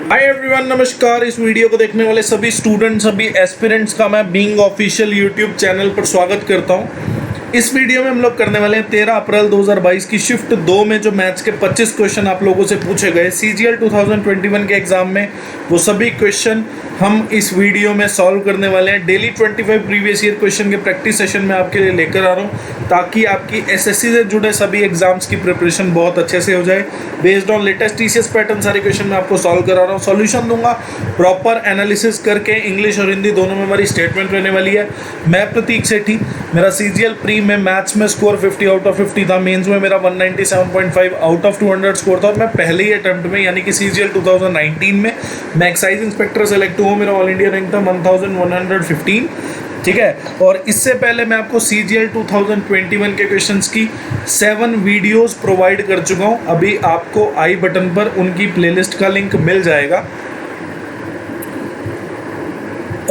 Hi everyone, नमस्कार। इस video को देखने वाले सभी स्टूडेंट्स, सभी एस्पिरेंट्स का मैं बीइंग ऑफिशियल यूट्यूब चैनल पर स्वागत करता हूं। इस वीडियो में हम लोग करने वाले हैं 13 अप्रैल 2022 की शिफ्ट 2 में जो मैथ्स के 25 क्वेश्चन आप लोगों से पूछे गए सीजीएल 2021 के एग्जाम में, वो सभी क्वेश्चन हम इस वीडियो में सॉल्व करने वाले हैं। डेली 25 प्रीवियस ईयर क्वेश्चन के प्रैक्टिस सेशन में आपके लिए लेकर आ रहा हूँ, ताकि आपकी एसएससी से जुड़े सभी एग्जाम्स की प्रिपरेशन बहुत अच्छे से हो जाए। Based on latest TCS pattern सारे क्वेश्चन मैं आपको सॉल्व करा रहा हूँ, सॉल्यूशन दूंगा, प्रॉपर एनालिसिस करके। इंग्लिश और हिंदी दोनों में हमारी स्टेटमेंट रहने वाली है। मैं प्रतीक सेठी, मेरा सीजीएल प्री में मैथ्स में स्कोर 50 आउट ऑफ 50 था। मेंस में मेरा 197.5 आउट ऑफ 200 स्कोर था, और मैं पहले ही अटेम्प्ट में यानी कि सीजीएल 2019 में मैं एक्साइज इंस्पेक्टर सेलेक्ट हुआ। मेरा ऑल इंडिया रैंक था 1115, ठीक है। और इससे पहले मैं आपको सीजीएल 2021 के क्वेश्चंस की 7 वीडियोस प्रोवाइड कर चुका हूं। अभी आपको आई बटन पर उनकी प्लेलिस्ट का लिंक मिल जाएगा,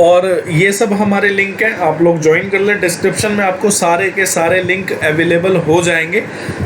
और ये सब हमारे लिंक हैं, आप लोग ज्वाइन कर लें। डिस्क्रिप्शन में आपको सारे के सारे लिंक अवेलेबल हो जाएंगे,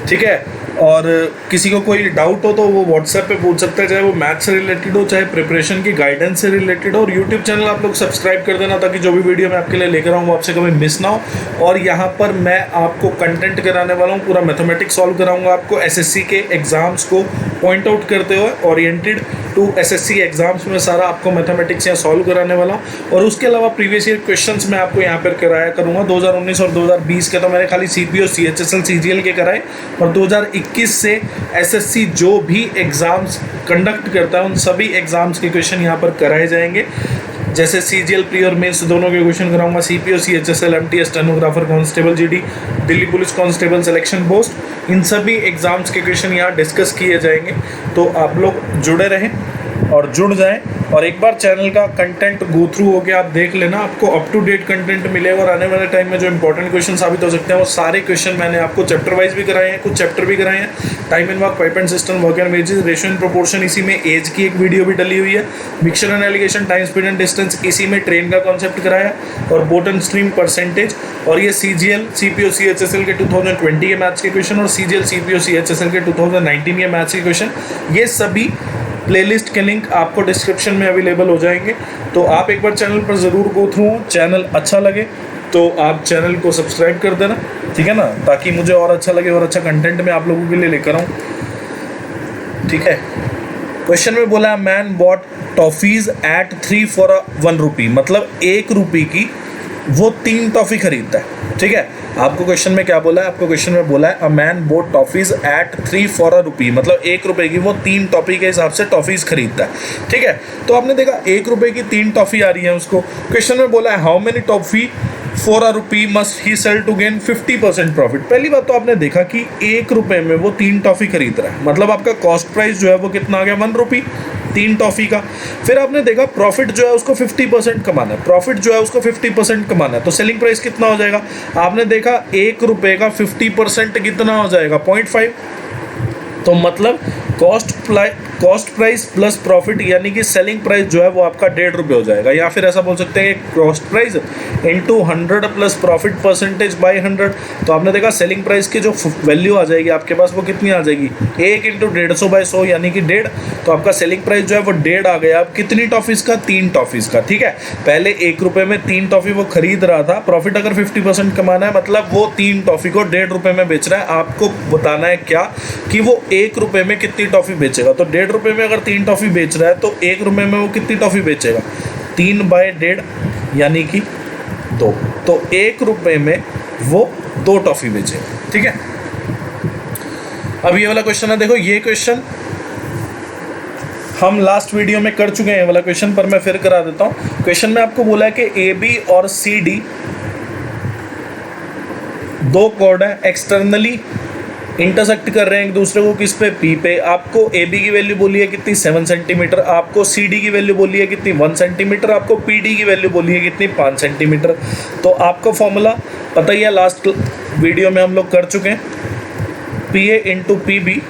ठीक है। और किसी को कोई डाउट हो तो वो व्हाट्सएप पे पूछ सकता है, चाहे वो मैथ्स से रिलेटेड हो, चाहे प्रिपरेशन की गाइडेंस से रिलेटेड हो। और यूट्यूब चैनल आप लोग सब्सक्राइब कर देना, ताकि जो भी वीडियो मैं आपके लिए लेकर आऊँ वो आपसे कभी मिस ना हो। और यहाँ पर मैं आपको कंटेंट कराने वाला हूँ, पूरा मैथमेटिक्स सॉल्व कराऊंगा आपको। एसएससी के एग्जाम्स को पॉइंट आउट करते हुए ओरिएंटेड टू एसएससी एग्जाम्स में सारा आपको मैथमेटिक्स यहाँ सॉल्व कराने वाला हूँ। और उसके अलावा प्रीवियस ईयर क्वेश्चंस मैं आपको यहाँ पर कराया करूँगा। 2019 और 2020 के तो मैंने खाली सीपीओ, सीएचएसएल, सीजीएल के कराए, और 2021 से एसएससी जो भी एग्जाम्स कंडक्ट करता है उन सभी एग्जाम्स के क्वेश्चन यहाँ पर कराए जाएंगे। जैसे सीजीएल प्री और मेंस दोनों के क्वेश्चन कराऊंगा, CPO, CHSL, MTS, stenographer, constable, GD, Delhi police constable selection post, इन सभी एग्जाम्स के क्वेश्चन यहाँ डिस्कस किए जाएंगे। तो आप लोग जुड़े रहें और जुड़ जाएं, और एक बार चैनल का कंटेंट गो थ्रू होकर आप देख लेना, आपको अप टू डेट कंटेंट मिलेगा। और आने वाले टाइम में जो इंपॉर्टेंट क्वेश्चन साबित हो सकते हैं वो सारे क्वेश्चन मैंने आपको चैप्टर वाइज भी कराए हैं, कुछ चैप्टर भी कराए हैं। Time and work, pipe and system, work and wages, ratio and proportion, इसी में एज की एक वीडियो भी डली हुई है। Mixture and allegation, time, speed and distance, इसी में ट्रेन का कॉन्सेप्ट कराया, और बोट एंड स्ट्रीम, परसेंटेज। और ये सीजीएल, सीपीओ, सीएचएसएल के 2020 के मैथ्स के क्वेश्चन, और सीजीएल, सीपीओ, सीएचएसएल के 2019 के मैथ्स के क्वेश्चन, ये सभी प्लेलिस्ट के लिंक आपको डिस्क्रिप्शन में अवेलेबल हो जाएंगे। तो आप एक बार चैनल पर ज़रूर गो थ्रू हो। चैनल अच्छा लगे तो आप चैनल को सब्सक्राइब कर देना, ठीक है ना, ताकि मुझे और अच्छा लगे और अच्छा कंटेंट मैं आप लोगों के लिए लेकर आऊँ, ठीक है। क्वेश्चन में बोला man bought toffees at 3 for 1 rupee, मतलब 1 रुपये की वो 3 टॉफ़ी खरीदता है, ठीक है। आपको क्वेश्चन में क्या बोला है? आपको क्वेश्चन में बोला है a man bought toffees at 3 for a rupee, मतलब 1 रुपये की वो 3 टॉफ़ी के हिसाब से टॉफीज खरीदता है, ठीक है। तो आपने देखा 1 रुपये की 3 टॉफ़ी आ रही है उसको। क्वेश्चन में बोला है how many toffee for a rupee must he sell to gain 50% profit. पहली बात तो आपने देखा कि 1 रुपये में वो 3 टॉफ़ी खरीद रहा है, मतलब आपका कॉस्ट प्राइस जो है वो कितना आ गया, 1 रुपये 3 टॉफ़ी का। फिर आपने देखा प्रॉफिट जो है उसको 50% कमाना है, प्रॉफिट जो है उसको 50% कमाना है, तो सेलिंग प्राइस कितना हो जाएगा? आपने देखा 1 रुपये का 50% कितना हो जाएगा, 0.5। तो मतलब कॉस्ट प्राइस प्लस प्रॉफिट यानी कि सेलिंग प्राइस जो है वो आपका 1.5 रुपये हो जाएगा। या फिर ऐसा बोल सकते हैं कि cost price into 100 plus profit percentage by 100। तो आपने देखा सेलिंग प्राइस की जो वैल्यू आ जाएगी आपके पास वो कितनी आ जाएगी, 1 इंटू 150 बाई 100 यानी कि 1.5। तो आपका सेलिंग प्राइस जो है वो 1.5 आ गया। अब कितनी टॉफीज़ का? 3 टॉफीज़ का, ठीक है। पहले 1 रुपये में 3 टॉफ़ी वो खरीद रहा था, प्रॉफिट अगर 50% कमाना है मतलब वो 3 टॉफ़ी को 1.5 रुपये में बेच रहा है। आपको बताना है क्या कि वो 1 रुपये में कितनी टॉफ़ी बेचेगा। तो 1.5 रुपये में अगर 3 टॉफ़ी बेच रहा है तो 1 रुपये में वो कितनी टॉफ़ी बेचेगा, 3/1.5 यानी कि 2। तो 1 रुपये में वो 2 टॉफ़ी बेचेगा, ठीक है। अब ये वाला क्वेश्चन है, देखो ये क्वेश्चन हम लास्ट वीडियो में कर चुके हैं, वाला क्वेश्चन, पर मैं फिर करा देता हूँ। क्वेश्चन में आपको बोला है कि ए बी और सी डी 2 कॉर्ड है, एक्सटर्नली इंटरसेक्ट कर रहे हैं एक दूसरे को, किस पे, पी पे। आपको ए बी की वैल्यू बोली है कितनी, 7 सेंटीमीटर। आपको सी डी की वैल्यू बोली है कितनी, 1 सेंटीमीटर। आपको पी डी की वैल्यू बोली है कितनी, 5 सेंटीमीटर। तो आपको फॉर्मूला पता ही है, लास्ट वीडियो में हम लोग कर चुके हैं, P A into P B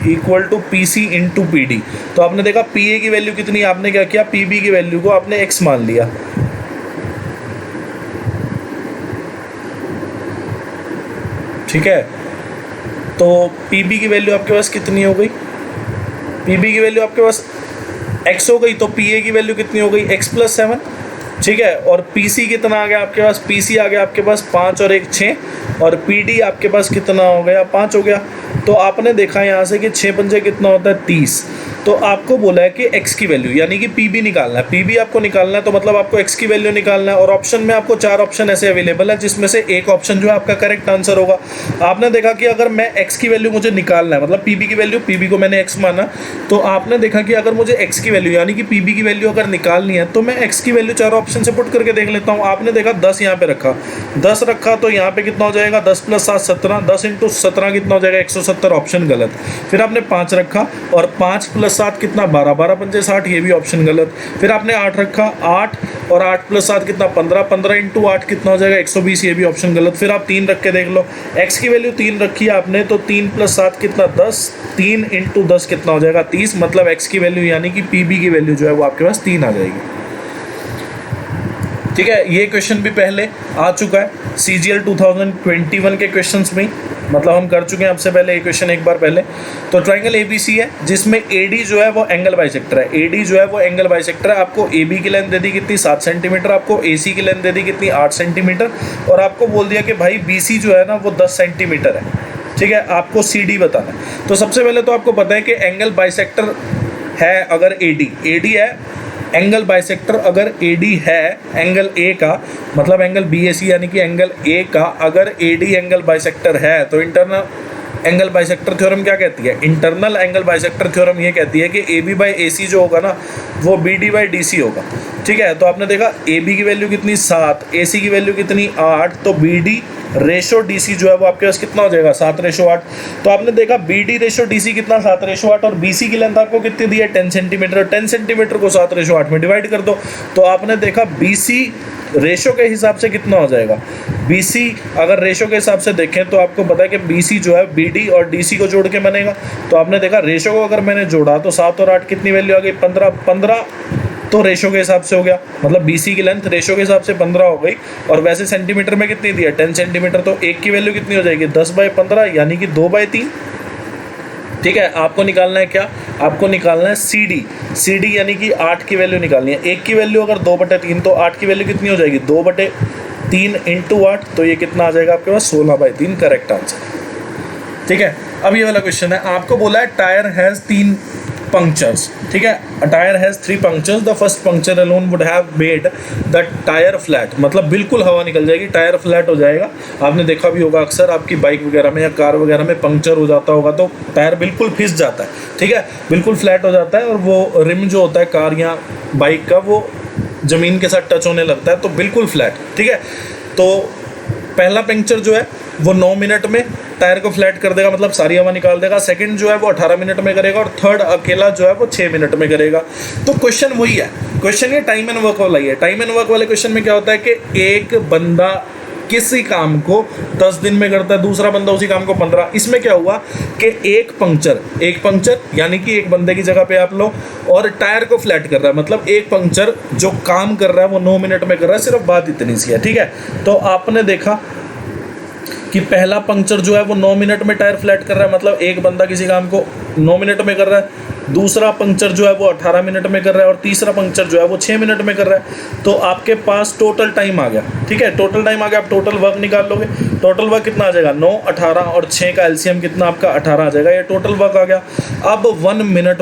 equal to P C into P D. तो आपने देखा पी ए की वैल्यू कितनी, आपने क्या किया, पी बी की वैल्यू को आपने एक्स मान लिया, ठीक है। तो पी बी की वैल्यू आपके पास कितनी हो गई, पी बी की वैल्यू आपके पास x हो गई तो PA की वैल्यू कितनी हो गई x + 7, ठीक है। और PC कितना आ गया आपके पास, PC आ गया आपके पास 5 और 1 6, और PD आपके पास कितना हो गया 5 हो गया। तो आपने देखा यहाँ से कि 6 पंजे कितना होता है 30। तो आपको बोला है कि x की वैल्यू यानी कि PB निकालना है, PB आपको निकालना है, तो मतलब आपको x की वैल्यू निकालना है। और ऑप्शन में आपको 4 ऑप्शन ऐसे अवेलेबल है जिसमें से एक ऑप्शन जो है आपका करेक्ट आंसर होगा। आपने देखा कि अगर मैं x की वैल्यू मुझे निकालना है, मतलब PB की वैल्यू, PB को मैंने x माना, तो आपने देखा कि अगर मुझे x की वैल्यू यानी कि PB की वैल्यू अगर निकालनी है तो मैं x की वैल्यू 4 ऑप्शन से पुट करके देख लेता हूँ। आपने देखा 10 यहाँ पे रखा, 10 रखा तो यहाँ पे कितना हो जाएगा 10 + 7 17, 10 × 17 कितना हो जाएगा 170, ऑप्शन गलत। फिर आपने 5 रखा और 5 + 7 कितना 12, 12 पंजे 60, ये भी ऑप्शन गलत। फिर आपने 8 रखा, 8 और 8 + 7 कितना 15, 15 × 8 कितना हो जाएगा 120, ये भी ऑप्शन गलत। फिर आप 3 रख के देख लो, x की वैल्यू 3 रखी है आपने तो 3 + 7 कितना 10, 3 × 10 कितना हो जाएगा 30, मतलब x की वैल्यू यानी कि PB की वैल्यू जो है वो आपके पास 3 आ जाएगी। ठीक है, ये क्वेश्चन भी पहले आ चुका है CGL 2021 के क्वेश्चंस में, मतलब हम कर चुके हैं आपसे पहले ये क्वेश्चन एक बार पहले। तो ट्रायंगल ABC है जिसमें AD जो है वो एंगल बाइसेक्टर है, AD जो है वो एंगल बाइसेक्टर है। आपको AB की लेंथ दे दी कितनी 7 सेंटीमीटर, आपको AC की लेंथ दे दी कितनी 8 सेंटीमीटर, और आपको बोल दिया कि भाई BC जो है ना वो 10 सेंटीमीटर है। ठीक है, आपको CD बताना है। तो सबसे पहले तो आपको पता है कि एंगल बाइसेक्टर है अगर AD है, एंगल बाइसेक्टर अगर AD है एंगल A का, मतलब एंगल BAC यानी कि एंगल A का अगर AD एंगल बाइसेक्टर है, तो इंटरनल एंगल बाइसेक्टर थ्योरम क्या कहती है, इंटरनल एंगल बाइसेक्टर थ्योरम ये कहती है कि AB/AC जो होगा ना वो BD/DC होगा। ठीक है, तो आपने देखा AB की वैल्यू कितनी 7, AC की वैल्यू कितनी 8, तो BD/DC जो है वो आपके पास कितना हो जाएगा 7/8। तो आपने देखा BD/DC कितना 7/8, और BC की लेंथ आपको कितनी दी है 10 सेंटीमीटर, 10 सेंटीमीटर को 7/8 में डिवाइड कर दो। तो आपने देखा BC रेशो के हिसाब से कितना हो जाएगा, BC अगर रेशो के हिसाब से देखें तो आपको पता है कि BC जो है BD और DC को जोड़ के बनेगा। तो आपने देखा रेशो को अगर मैंने जोड़ा तो 7 और 8 कितनी वैल्यू आ गई 15, 15 तो रेशो के हिसाब से हो गया, मतलब BC की लेंथ रेशो के हिसाब से 15 हो गई। और वैसे सेंटीमीटर में कितनी दी है 10 सेंटीमीटर, तो एक की वैल्यू कितनी हो जाएगी 10/15 यानी कि 2/3। ठीक है, आपको निकालना है क्या, आपको निकालना है CD यानी कि 8 की वैल्यू निकालनी है। एक की वैल्यू अगर 2/3 तो 8 की वैल्यू कितनी हो जाएगी 2/3 × 8, तो ये कितना आ जाएगा आपके पास 16/3, करेक्ट आंसर। ठीक है, अब ये वाला क्वेश्चन है, आपको बोला है टायर हैज़ 3 पंक्चर्स। ठीक है, a tyre has 3 punctures, the first puncture alone would have made the tyre flat, मतलब बिल्कुल हवा निकल जाएगी, टायर फ्लैट हो जाएगा। आपने देखा भी होगा अक्सर आपकी बाइक वगैरह में या कार वगैरह में पंक्चर हो जाता होगा तो टायर बिल्कुल फिस जाता है। ठीक है, बिल्कुल फ्लैट हो जाता है और वो रिम जो होता है कार या बाइक का वो ज़मीन के साथ टच होने लगता है, तो बिल्कुल फ्लैट। ठीक है, तो पहला पंक्चर जो है वो 9 मिनट में टायर को फ्लैट कर देगा, मतलब सारी हवा निकाल देगा। सेकंड जो है वो 18 मिनट में करेगा, और थर्ड अकेला जो है वो 6 मिनट में करेगा। तो क्वेश्चन वही है, क्वेश्चन ये टाइम एंड वर्क वाला ही है। टाइम एंड वर्क वाले क्वेश्चन में क्या होता है कि एक बंदा किसी काम को 10 दिन में करता है, दूसरा बंदा उसी काम को 15। इसमें क्या हुआ कि एक पंक्चर यानी कि एक बंदे की जगह पे आप लो, और टायर को फ्लैट कर रहा है, मतलब एक पंक्चर जो काम कर रहा है वो 9 मिनट में कर रहा है, सिर्फ बात इतनी सी है। ठीक है, तो आपने देखा कि पहला पंक्चर जो है वो 9 मिनट में टायर फ्लैट कर रहा है, मतलब एक बंदा किसी काम को 9 मिनट में कर रहा है। दूसरा पंक्चर जो है वो 18 मिनट में कर रहा है, और तीसरा पंक्चर जो है वो 6 मिनट में कर रहा है। तो आपके पास टोटल टाइम आ गया। ठीक है, टोटल टाइम आ गया, आप टोटल वर्क निकाल लोगे। टोटल वर्क कितना आ जाएगा 9, 18 और 6 का एलसीएम कितना आपका 18 आ जाएगा, ये टोटल वर्क आ गया। अब 1 मिनट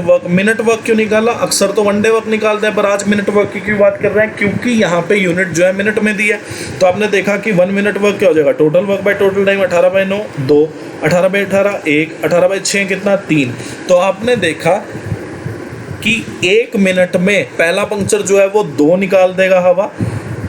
वर्क क्यों निकाला, अक्सर तो 1 डे वर्क निकालते हैं, पर आज मिनट वर्क की क्यों बात कर रहे हैं, क्योंकि यहाँ पे यूनिट जो है मिनट में दी है। तो आपने देखा कि 1 मिनट वर्क क्या हो जाएगा, total work by total time 18/9 2, 18/18 1, 18/6 कितना 3। तो आपने देखा कि 1 मिनट में पहला पंक्चर जो है वो 2 निकाल देगा हवा,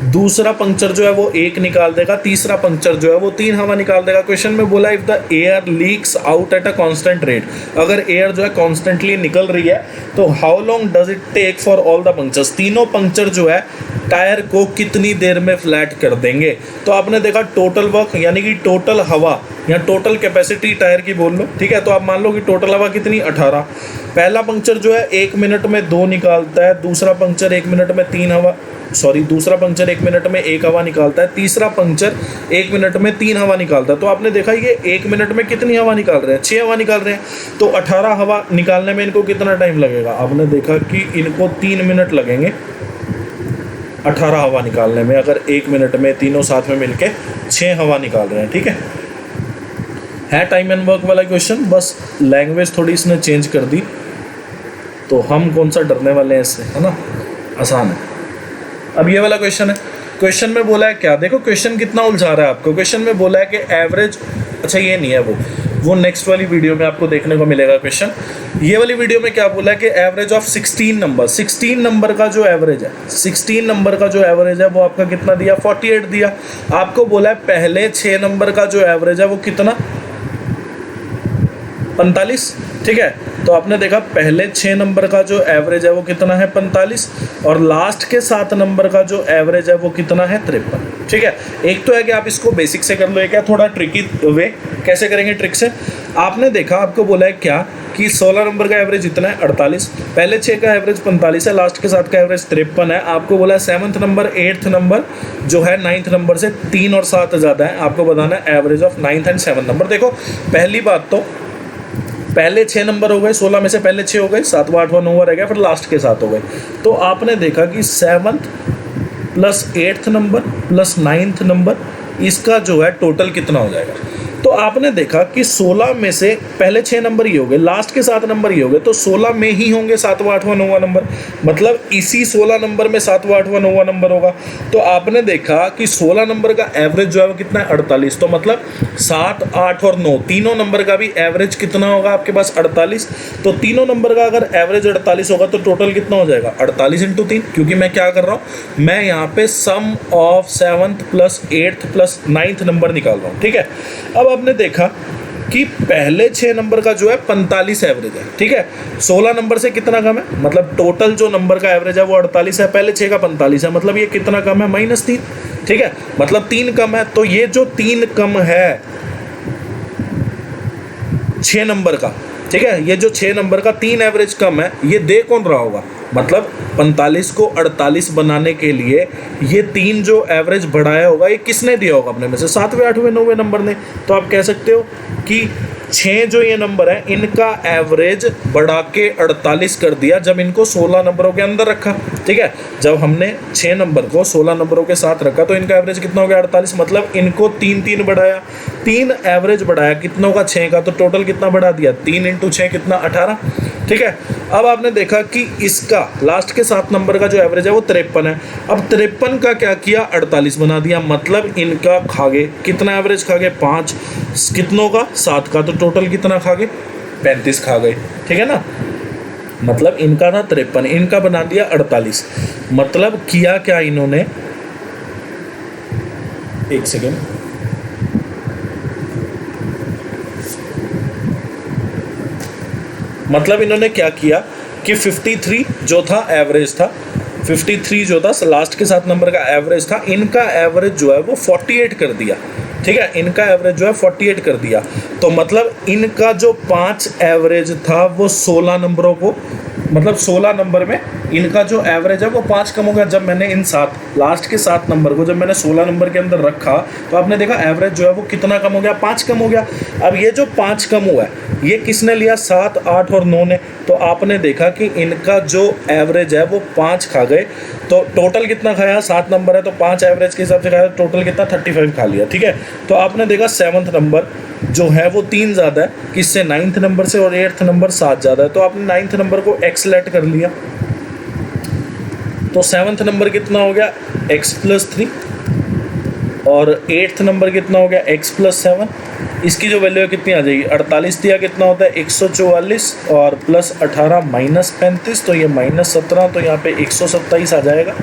दूसरा पंक्चर जो है वो 1 निकाल देगा, तीसरा पंक्चर जो है वो 3 हवा निकाल देगा। क्वेश्चन में बोला if the air leaks out at a constant rate, अगर एयर जो है कॉन्स्टेंटली निकल रही है तो how long does it take for all the punctures, तीनों पंक्चर जो है टायर को कितनी देर में फ्लैट कर देंगे। तो आपने देखा टोटल वर्क यानी कि टोटल हवा या टोटल कैपेसिटी टायर की बोल लो। ठीक है, तो आप मान लो कि टोटल हवा कितनी 18। पहला पंक्चर जो है 1 मिनट में 2 निकालता है, दूसरा पंक्चर 1 मिनट में 3 हवा, दूसरा पंक्चर 1 मिनट में 1 हवा निकालता है, तीसरा पंक्चर 1 मिनट में 3 हवा निकालता है। तो आपने देखा ये 1 मिनट में कितनी हवा निकाल रहे हैं 6 हवा निकाल रहे हैं। तो 18 हवा निकालने में इनको कितना टाइम लगेगा, जाएगा? आपने देखा कि इनको 3 मिनट लगेंगे 18 हवा निकालने में, अगर 1 मिनट में तीनों साथ में मिलके 6 हवा निकाल रहे हैं। ठीक है टाइम एंड वर्क वाला क्वेश्चन, बस लैंग्वेज थोड़ी इसने चेंज कर दी, तो हम कौन सा डरने वाले हैं इससे, है ना, आसान है। अब ये वाला क्वेश्चन है, क्वेश्चन में बोला है क्या, देखो क्वेश्चन कितना उलझा रहा है आपको। क्वेश्चन में बोला है कि एवरेज, अच्छा ये नहीं है, वो नेक्स्ट वाली वीडियो में आपको देखने को मिलेगा क्वेश्चन। ये वाली वीडियो में क्या बोला है कि एवरेज ऑफ 16 नंबर, 16 नंबर का जो एवरेज है, 16 नंबर का जो एवरेज है वो आपका कितना दिया, 48 दिया। आपको बोला है पहले 6 नंबर का जो एवरेज है वो कितना, 45। ठीक है, तो आपने देखा पहले 6 नंबर का जो एवरेज है वो कितना है, 45, और लास्ट के 7 नंबर का जो एवरेज है वो कितना है, 53। ठीक है, एक तो है कि आप इसको बेसिक से कर लो, एक है थोड़ा ट्रिकी वे, कैसे करेंगे ट्रिक से। आपने देखा, आपको बोला है क्या कि 16 नंबर का एवरेज इतना है 48, पहले 6 का एवरेज 45 है, लास्ट के 7 का एवरेज 53 है। आपको बोला है 7th नंबर 8th नंबर जो है 9th नंबर से 3 और 7 ज़्यादा है, आपको बताना है average of 9th and 7th number. देखो पहली बात तो पहले 6 नंबर हो गए, 16 में से पहले 6 हो गए, 7वां 8वां 9वां रह गया, फिर लास्ट के 7 हो गए। तो आपने देखा कि 7th plus 8th number plus 9th number, इसका जो है टोटल कितना हो जाएगा। तो आपने देखा कि 16 में से पहले 6 नंबर ही हो गए, लास्ट के 7 नंबर ही हो गए, तो 16 में ही होंगे 7वां 8वां 9वां नंबर, मतलब इसी 16 नंबर में 7वां 8वां 9वां नंबर होगा। तो आपने देखा कि 16 नंबर का एवरेज जो है वो कितना है, 48, तो मतलब 7, 8 और 9 तीनों नंबर का भी एवरेज कितना होगा आपके पास, 48। तो तीनों नंबर का अगर एवरेज 48 होगा तो टोटल कितना हो जाएगा, 48 × 3, क्योंकि मैं क्या कर रहा हूँ, मैं यहाँ पे sum of 7th plus 8th plus 9th number निकाल रहा हूँ। ठीक है, अब आपने देखा कि पहले 6 नंबर का जो है 45 एवरेज है। ठीक है, 16 नंबर से कितना कम है, मतलब टोटल जो नंबर का एवरेज है वो 48 है, पहले 6 का 45 है, मतलब ये कितना कम है, -3। ठीक है, मतलब 3 कम है, तो ये जो 3 कम है 6 नंबर का, ठीक है, ये जो 6 नंबर का 3 एवरेज कम है, ये दे कौन रहा होगा, मतलब 45 को 48 बनाने के लिए ये 3 जो एवरेज बढ़ाया होगा ये किसने दिया होगा अपने में से, 7वें 8वें 9वें नंबर ने। तो आप कह सकते हो कि 6 जो ये नंबर है इनका एवरेज बढ़ा के 48 कर दिया जब इनको 16 नंबरों के अंदर रखा। ठीक है, जब हमने 6 नंबर को 16 नंबरों के साथ रखा तो इनका एवरेज कितना हो गया, 48, मतलब इनको 3 बढ़ाया, 3 एवरेज बढ़ाया कितनों का, 6 का, तो टोटल कितना बढ़ा दिया, 3 × 6 कितना, 18। ठीक है, अब आपने देखा कि इसका लास्ट के 7 नंबर का जो एवरेज है वो 53 है। अब 53 का क्या किया, 48 बना दिया, मतलब इनका खा गए, कितना एवरेज खा गए, 5, कितनों का, 7 का, तो टोटल कितना खा गए, 35 खा गए। ठीक है ना, मतलब इनका था 53, इनका बना दिया 48, मतलब किया क्या इन्होंने, एक सेकेंड, मतलब इन्होंने क्या किया कि 53 जो था एवरेज था, 53 जो था लास्ट के 7 नंबर का एवरेज था, इनका एवरेज जो है वो 48 कर दिया। ठीक है, इनका एवरेज जो है 48 कर दिया, तो मतलब इनका जो 5 एवरेज था वो 16 नंबरों को, मतलब 16 नंबर में इनका जो एवरेज है वो 5 कम हो गया। जब मैंने इन 7 लास्ट के 7 नंबर को जब मैंने 16 नंबर के अंदर रखा तो आपने देखा एवरेज जो है वो कितना कम हो गया, 5 कम हो गया। अब ये जो 5 कम हुआ है ये किसने लिया, 7, 8 और 9 ने। तो आपने देखा कि इनका जो एवरेज है वो 5 खा गए, तो टोटल कितना खाया, 7 नंबर है तो 5 एवरेज के हिसाब से खाया, टोटल कितना, 35 खा लिया। ठीक है, तो आपने देखा 7th नंबर जो है वो 3 ज़्यादा है किससे, 9th नंबर से, और 8th नंबर 7 ज़्यादा है, तो आपने 9th नंबर को x लेट कर लिया, तो 7th नंबर कितना हो गया, x + 3, और 8th नंबर कितना हो गया, x + 7। इसकी जो वैल्यू है कितनी आ जाएगी, 48 दिया कितना होता है, 144, और +18 -35, तो ये -17, तो यहाँ पे 127 आ जाएगा।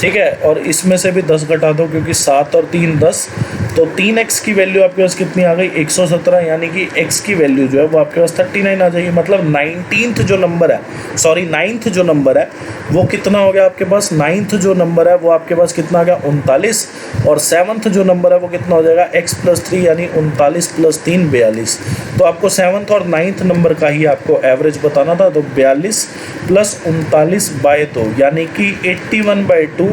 ठीक है, और इसमें से भी 10 घटा दो क्योंकि 7 और 3 10, तो 3x की वैल्यू आपके पास कितनी आ गई, 117, यानी कि x की वैल्यू जो है वो आपके पास 39 आ जाएगी। मतलब 19th जो नंबर है, सॉरी 9th जो नंबर है वो कितना हो गया आपके पास, 9th जो नंबर है वो आपके पास कितना आ गया, 39, और 7th जो नंबर है वो कितना हो जाएगा, x + 3, यानी 39 + 3 42। तो आपको 7th और 9th नंबर का ही आपको एवरेज बताना था, तो 42 + 39/2, यानी कि 81/2,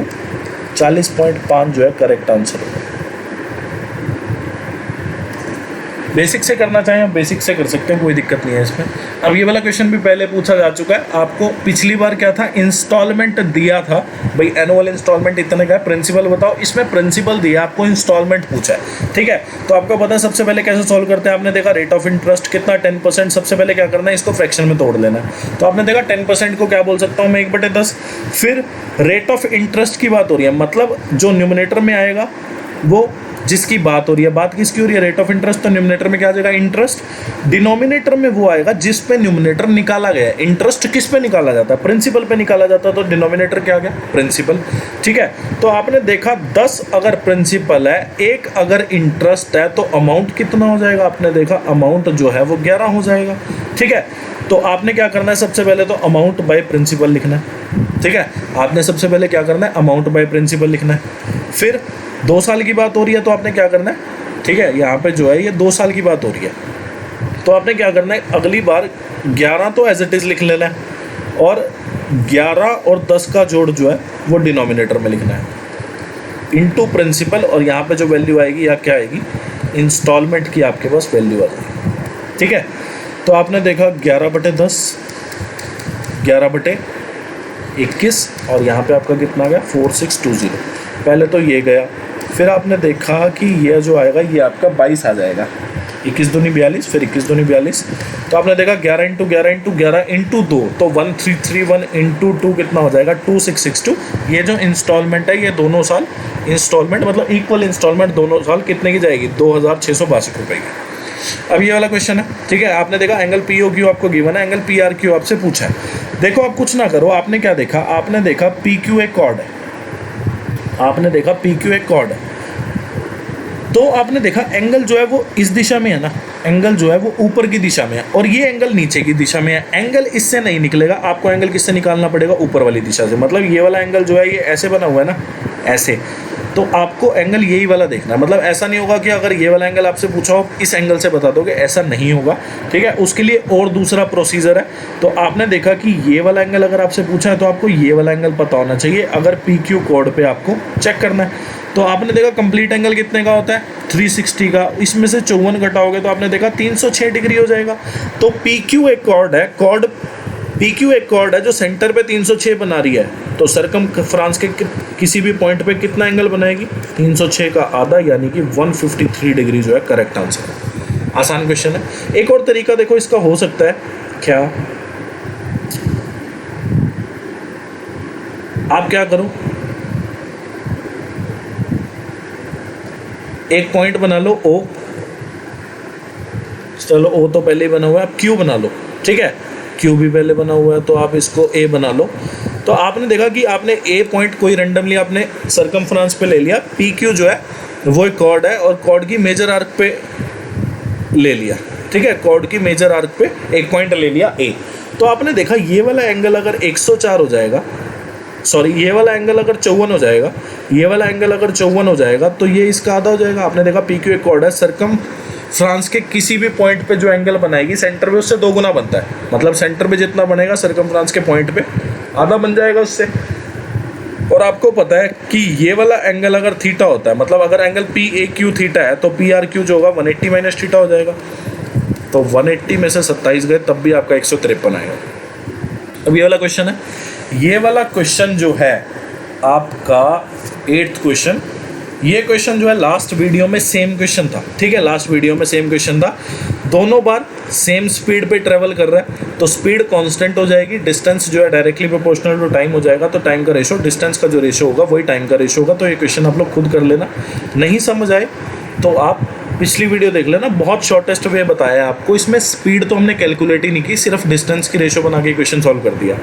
40.5 जो है करेक्ट आंसर होगा। बेसिक से करना चाहें आप बेसिक से कर सकते हैं, कोई दिक्कत नहीं है इसमें। अब ये वाला क्वेश्चन भी पहले पूछा जा चुका है आपको। पिछली बार क्या था, इंस्टॉलमेंट दिया था भाई, एनुअल इंस्टॉलमेंट इतने का, प्रिंसिपल बताओ। इसमें प्रिंसिपल दिया, आपको इंस्टॉलमेंट पूछा है, ठीक है। तो आपको पता है सबसे पहले कैसे सॉल्व करते हैं। आपने देखा रेट ऑफ इंटरेस्ट कितना 10%, सबसे पहले क्या करना है, इसको फ्रैक्शन में तोड़ लेना है। तो आपने देखा 10% को क्या बोल सकता हूँ मैं, 1/10। फिर रेट ऑफ इंटरेस्ट की बात हो रही है, मतलब जो न्यूमरेटर में आएगा वो जिसकी बात हो रही है, बात किसकी हो रही है, रेट ऑफ इंटरेस्ट। तो न्यूमरेटर में क्या आ जाएगा, इंटरेस्ट। डिनोमिनेटर में वो आएगा जिस पे न्यूमरेटर निकाला गया है। इंटरेस्ट किस पे निकाला जाता है, प्रिंसिपल पे निकाला जाता है, तो डिनोमिनेटर क्या आ गया, प्रिंसिपल, ठीक है। तो आपने देखा 10 अगर प्रिंसिपल है, 1 अगर इंटरेस्ट है, तो अमाउंट कितना हो जाएगा, आपने देखा अमाउंट जो है वो 11 हो जाएगा, ठीक है। तो आपने क्या करना है, सबसे पहले तो अमाउंट बाय प्रिंसिपल लिखना है, ठीक है। आपने सबसे पहले क्या करना है, अमाउंट बाय प्रिंसिपल लिखना है। फिर 2 साल की बात हो रही है तो आपने क्या करना है, ठीक है, यहाँ पे जो है ये 2 साल की बात हो रही है, तो आपने क्या करना है, अगली बार 11 तो एज इट इज़ लिख लेना है, और 11 और 10 का जोड़ जो है वो डिनोमिनेटर में लिखना है, इनटू प्रिंसिपल। और यहाँ पे जो वैल्यू आएगी या क्या आएगी, इंस्टॉलमेंट की आपके पास वैल्यू आ जाएगी, ठीक है। तो आपने देखा 11/10, 11/21, और यहाँ पे आपका कितना गया, 4620। पहले तो ये गया, फिर आपने देखा कि ये जो आएगा ये आपका 22 आ जाएगा, 21 दूनी 42, फिर 21 दूनी 42। तो आपने देखा 11 × 11 × 11 × 2, तो 1331 × 2 कितना हो जाएगा, 2662। ये जो इंस्टॉलमेंट है ये दोनों साल इंस्टॉलमेंट, मतलब इक्वल इंस्टॉलमेंट दोनों साल कितने की जाएगी, 2662 रुपये की। अब ये वाला क्वेश्चन है, ठीक है। आपने देखा एंगल पी ओ क्यू आपको गिवन है, एंगल पी आर क्यू आपसे पूछा है। देखो आप कुछ ना करो, आपने क्या देखा, आपने देखा पी क्यू एक कॉर्ड है, आपने देखा पी क्यू एक कॉर्ड है, तो आपने देखा एंगल जो है वो इस दिशा में है ना, एंगल जो है वो ऊपर की दिशा में है, और ये एंगल नीचे की दिशा में है। एंगल इससे नहीं निकलेगा, आपको एंगल किससे निकालना पड़ेगा, ऊपर वाली दिशा से। मतलब ये वाला एंगल जो है ये ऐसे बना हुआ है ना, ऐसे, तो आपको एंगल यही वाला देखना है। मतलब ऐसा नहीं होगा कि अगर ये वाला एंगल आपसे पूछा हो इस एंगल से बता दोगे, ऐसा नहीं होगा, ठीक है। उसके लिए और दूसरा प्रोसीजर है। तो आपने देखा कि ये वाला एंगल अगर आपसे पूछा है तो आपको ये वाला एंगल पता होना चाहिए, अगर पी क्यू कोड पे आपको चेक करना है। तो आपने देखा कंप्लीट एंगल कितने का होता है, 360 का, इसमें से 54 घटाओगे तो आपने देखा 306 डिग्री हो जाएगा। तो पी क्यू एक कॉर्ड है, पी क्यू एक कॉर्ड है जो सेंटर पे 306 बना रही है, तो सरकम फ्रांस के किसी भी पॉइंट पे कितना एंगल बनाएगी, 306 का आधा, यानी कि 153 डिग्री जो है करेक्ट आंसर है। आसान क्वेश्चन है। एक और तरीका देखो इसका हो सकता है, क्या आप क्या करो, एक पॉइंट बना लो ओ, चलो ओ तो पहले ही बना हुआ है, अब क्यू बना लो, ठीक है, क्यू भी पहले बना हुआ है, तो आप इसको ए बना लो। तो आपने देखा कि आपने ए पॉइंट कोई रैंडमली आपने सरकमफ्रेंस पे ले लिया, पी क्यू जो है वो एक कॉर्ड है, और कॉर्ड की मेजर आर्क पे ले लिया, ठीक है, कॉर्ड की मेजर आर्क पे एक पॉइंट ले लिया ए। तो आपने देखा ये वाला एंगल अगर 104 हो जाएगा, सॉरी ये वाला एंगल अगर 54 हो जाएगा, ये वाला एंगल अगर 54 हो जाएगा, तो ये इसका आधा हो जाएगा। आपने देखा पी क्यू एक कॉर्ड है, सरकम फ्रांस के किसी भी पॉइंट पे जो एंगल बनाएगी सेंटर पे उससे 2 गुना बनता है, मतलब सेंटर पे जितना बनेगा सरकम फ्रांस के पॉइंट पे आधा बन जाएगा उससे। और आपको पता है कि ये वाला एंगल अगर थीटा होता है, मतलब अगर angle P A Q theta है, तो पी आर क्यू जो होगा 180 माइनस थीटा हो जाएगा। तो 180 में से 27 गए तब भी आपका 153 आएगा। अब ये वाला क्वेश्चन है, ये वाला क्वेश्चन जो है आपका 8th क्वेश्चन, ये क्वेश्चन जो है लास्ट वीडियो में सेम क्वेश्चन था, ठीक है, लास्ट वीडियो में सेम क्वेश्चन था, दोनों बार सेम स्पीड पे ट्रेवल कर रहा है, तो स्पीड कांस्टेंट हो जाएगी, डिस्टेंस जो है डायरेक्टली प्रोपोर्शनल टू टाइम हो जाएगा, तो टाइम का रेशो डिस्टेंस का जो रेशो होगा वही टाइम का रेशो होगा। तो ये क्वेश्चन आप लोग खुद कर लेना, नहीं समझ आए तो आप पिछली वीडियो देख लेना, बहुत शॉर्टेस्ट वे बताया है आपको। इसमें स्पीड तो हमने कैलकुलेट ही नहीं की, सिर्फ डिस्टेंस की रेशो बना के क्वेश्चन सॉल्व कर दिया।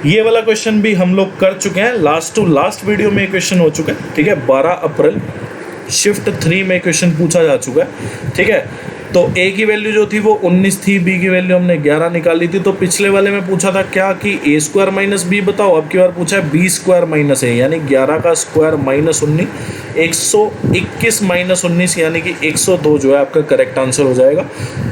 ये वाला क्वेश्चन भी हम लोग कर चुके हैं, लास्ट टू लास्ट वीडियो में क्वेश्चन हो चुका है, ठीक है, 12 अप्रैल शिफ्ट 3 में क्वेश्चन पूछा जा चुका है, ठीक है। तो ए की वैल्यू जो थी वो 19 थी, बी की वैल्यू हमने 11 निकाली थी। तो पिछले वाले में पूछा था क्या कि ए स्क्वायर माइनस बी बताओ, अब की बार पूछा है बी स्क्वायर माइनस ए, यानी 11 का स्क्वायर माइनस 19, 121 माइनस 19 यानी कि 102 जो है आपका करेक्ट आंसर हो जाएगा।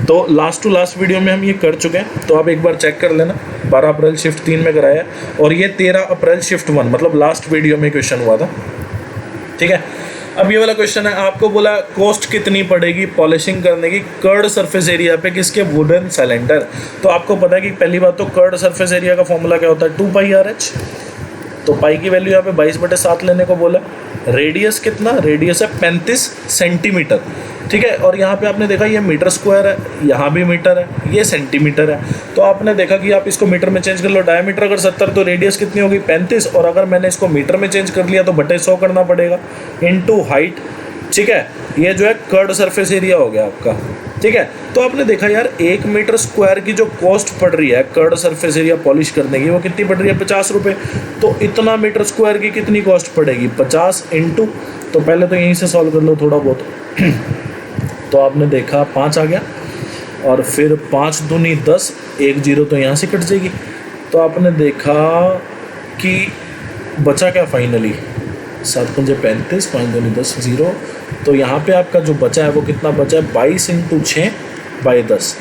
तो लास्ट टू लास्ट वीडियो में हम ये कर चुके हैं, तो आप एक बार चेक कर लेना। 12 अप्रैल शिफ्ट 3 में कराया और ये 13 अप्रैल शिफ्ट 1 मतलब लास्ट वीडियो में क्वेश्चन हुआ था, ठीक है। अब ये वाला क्वेश्चन है, आपको बोला कॉस्ट कितनी पड़ेगी पॉलिशिंग करने की कर्ड सरफेस एरिया पे किसके वुडन सिलेंडर। तो आपको पता है कि पहली बात तो कर्ड सरफेस एरिया का फॉर्मूला क्या होता है 2πRH। तो पाई की वैल्यू यहाँ पे 22/7 लेने को बोला। रेडियस कितना, रेडियस है 35 सेंटीमीटर, ठीक है। और यहाँ पे आपने देखा ये मीटर स्क्वायर है, यहाँ भी मीटर है, ये सेंटीमीटर है। तो आपने देखा कि आप इसको मीटर में चेंज कर लो, डायमीटर अगर 70 तो रेडियस कितनी होगी 35, और अगर मैंने इसको मीटर में चेंज कर लिया तो बटे 100 करना पड़ेगा इनटू हाइट, ठीक है। ये जो है कर्ड सरफेस एरिया हो गया आपका, ठीक है। तो आपने देखा यार 1 मीटर स्क्वायर की जो कॉस्ट पड़ रही है कर्ड सरफेस एरिया पॉलिश करने की वो कितनी पड़ रही है 50 रुपये। तो इतना मीटर स्क्वायर की कितनी कॉस्ट पड़ेगी 50 इंटू, तो पहले तो यहीं से सॉल्व कर लो थोड़ा बहुत। तो आपने देखा 5 आ गया, और फिर 5 दूनी 10, 1 0 तो यहाँ से कट जाएगी। तो आपने देखा कि बचा क्या फाइनली 7 5 35, 5 दूनी 10 0। तो यहाँ पे आपका जो बचा है वो कितना बचा है 22 × 6/10,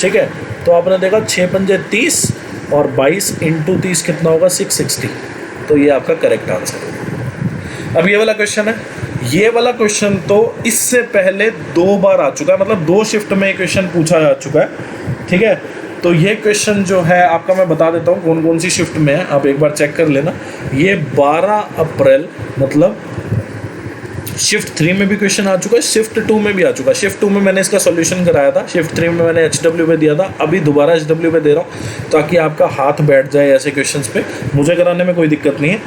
ठीक है। तो आपने देखा 6 5 30 और 22 × 30 कितना होगा 660। तो ये आपका करेक्ट आंसर है। अब ये वाला क्वेश्चन है, ये वाला क्वेश्चन तो इससे पहले 2 बार आ चुका है, मतलब 2 शिफ्ट में क्वेश्चन पूछा जा चुका है, ठीक है। तो ये क्वेश्चन जो है आपका मैं बता देता हूँ कौन कौन सी शिफ्ट में है, आप एक बार चेक कर लेना। ये 12 अप्रैल मतलब शिफ्ट 3 में भी क्वेश्चन आ चुका है, शिफ्ट 2 में भी आ चुका है। शिफ्ट 2 में मैंने इसका सॉल्यूशन कराया था, शिफ्ट 3 में मैंने HW पे दिया था, अभी दोबारा HW पे दे रहा हूँ ताकि आपका हाथ बैठ जाए ऐसे क्वेश्चंस पे, मुझे कराने में कोई दिक्कत नहीं है,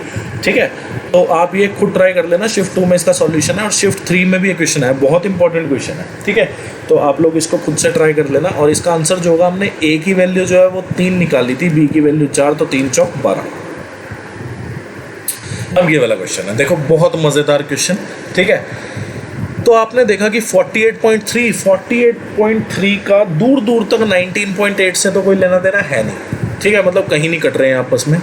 ठीक है। तो आप ये खुद ट्राई कर लेना, शिफ्ट 2 में इसका सॉल्यूशन है और शिफ्ट 3 में भी ये क्वेश्चन है, बहुत इंपॉर्टेंट क्वेश्चन है, ठीक है। तो आप लोग इसको खुद से ट्राई कर लेना। और इसका आंसर जो होगा, हमने ए की वैल्यू जो है वो 3 निकाली थी, बी की वैल्यू 4, तो 3 चौक 12। अब ये वाला क्वेश्चन है, देखो बहुत मज़ेदार क्वेश्चन, ठीक है। तो आपने देखा कि 48.3 का दूर दूर तक 19.8 से तो कोई लेना देना है नहीं, ठीक है, मतलब कहीं नहीं कट रहे हैं आपस में।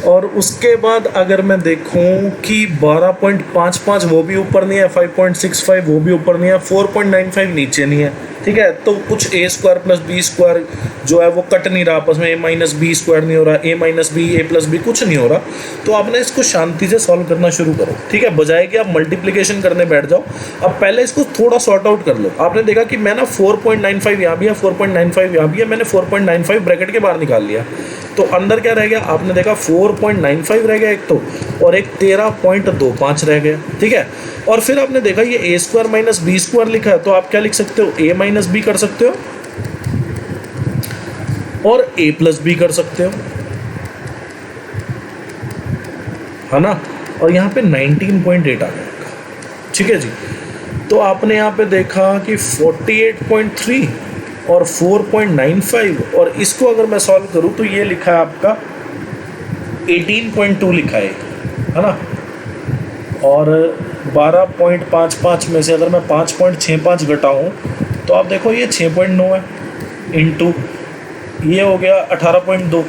और उसके बाद अगर मैं देखूं कि 12.55 वो भी ऊपर नहीं है, 5.65 वो भी ऊपर नहीं है, 4.95 नीचे नहीं है, ठीक है। तो कुछ a² + b² जो है वो कट नहीं रहा आपस में, a - b² नहीं हो रहा, a - b, a + b कुछ नहीं हो रहा। तो आपने इसको शांति से सॉल्व करना शुरू करो, ठीक है, बजाय कि आप मल्टीप्लिकेशन करने बैठ जाओ। अब पहले इसको थोड़ा सॉर्ट आउट कर लो। आपने देखा कि मैं ना 4.95 यहाँ भी है, 4.95 यहाँ भी है, मैंने 4.95 ब्रैकेट के बाहर निकाल लिया। तो अंदर क्या रह गया, आपने देखा 4.95 रह गया एक तो, और एक 13.25 रह गया, ठीक है। और फिर आपने देखा ये a² - b² लिखा है, तो आप क्या लिख सकते हो, a - b कर सकते हो और a + b कर सकते हो, है ना। और यहाँ पे 19.8 आ गया, ठीक है जी। तो आपने यहाँ पे देखा कि 48.3 और 4.95, और इसको अगर मैं सॉल्व करूँ तो ये लिखा है आपका 18.2 लिखा है ना। और 12.55 में से अगर मैं 5.65 घटाऊँ तो आप देखो ये 6.9 है, इंटू ये हो गया 18.2,